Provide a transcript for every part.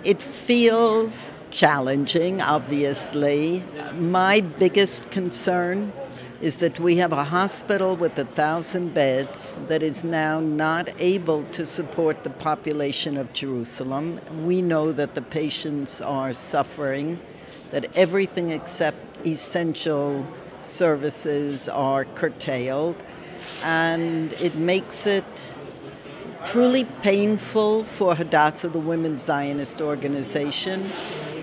It feels challenging, obviously. My biggest concern is that we have a hospital with 1,000 beds that is now not able to support the population of Jerusalem. We know that the patients are suffering, that everything except essential services are curtailed, and it makes it truly painful for Hadassah, the Women's Zionist organization,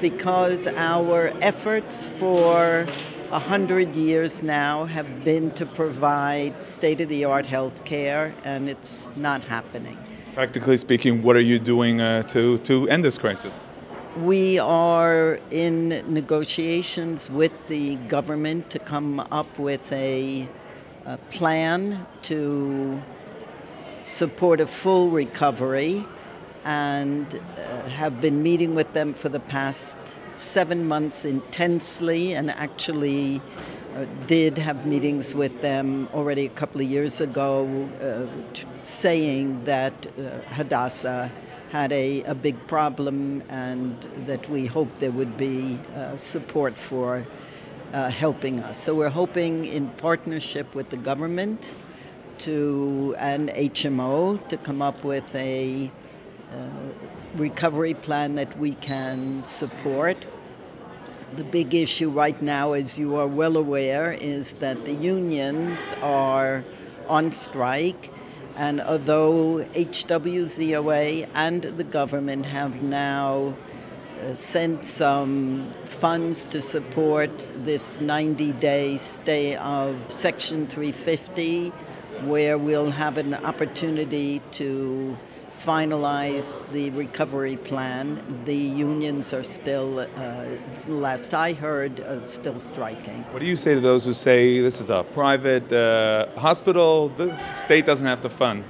because our efforts for 100 years now have been to provide state-of-the-art health care, and it's not happening. Practically speaking, what are you doing to end this crisis? We are in negotiations with the government to come up with a plan to support a full recovery, and have been meeting with them for the past 7 months intensely, and actually did have meetings with them already a couple of years ago, saying that Hadassah had a big problem and that we hope there would be support for helping us. So we're hoping, in partnership with the government and HMO, to come up with a recovery plan that we can support. The big issue right now, as you are well aware, is that the unions are on strike, and although HWZOA and the government have now sent some funds to support this 90-day stay of Section 350, where we'll have an opportunity to finalize the recovery plan, the unions are still, last I heard, still striking. What do you say to those who say this is a private hospital, the state doesn't have to fund?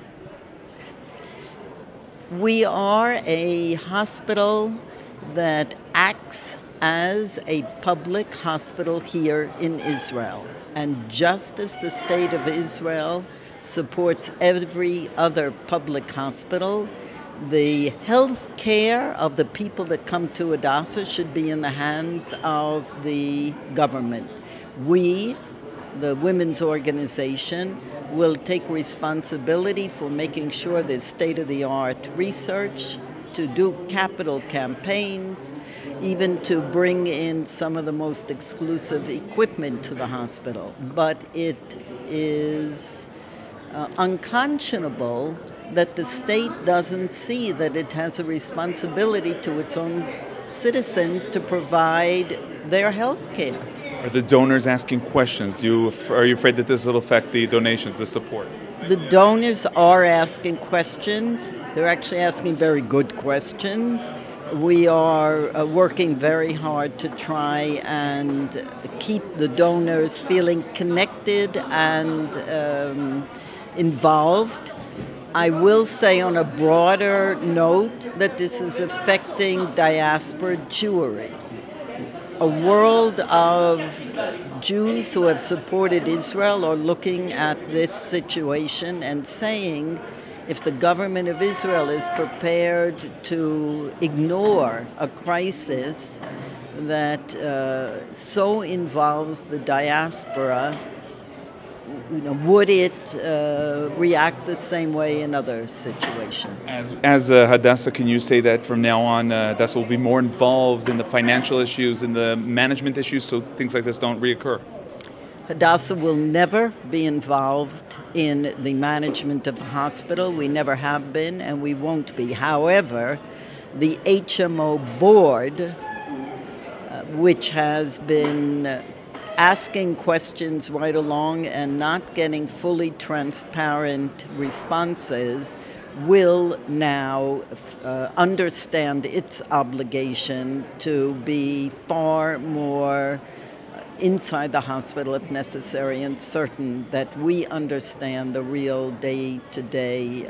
We are a hospital that acts as a public hospital here in Israel. And just as the state of Israel supports every other public hospital, the health care of the people that come to Hadassah should be in the hands of the government. We, the women's organization, will take responsibility for making sure there's state-of-the-art research, to do capital campaigns, even to bring in some of the most exclusive equipment to the hospital. But it is unconscionable that the state doesn't see that it has a responsibility to its own citizens to provide their health care. Are the donors asking questions? Are you afraid that this will affect the donations, the support? The donors are asking questions. They're actually asking very good questions. We are working very hard to try and keep the donors feeling connected and involved. I will say on a broader note that this is affecting diaspora Jewry. A world of Jews who have supported Israel are looking at this situation and saying, if the government of Israel is prepared to ignore a crisis that so involves the diaspora, would it react the same way in other situations? As Hadassah, can you say that from now on Hadassah will be more involved in the financial issues and the management issues so things like this don't reoccur? Hadassah will never be involved in the management of the hospital. We never have been, and we won't be. However, the HMO board, which has been asking questions right along and not getting fully transparent responses, will now understand its obligation to be far more inside the hospital if necessary, and certain that we understand the real day-to-day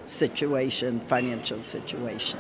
situation, financial situation.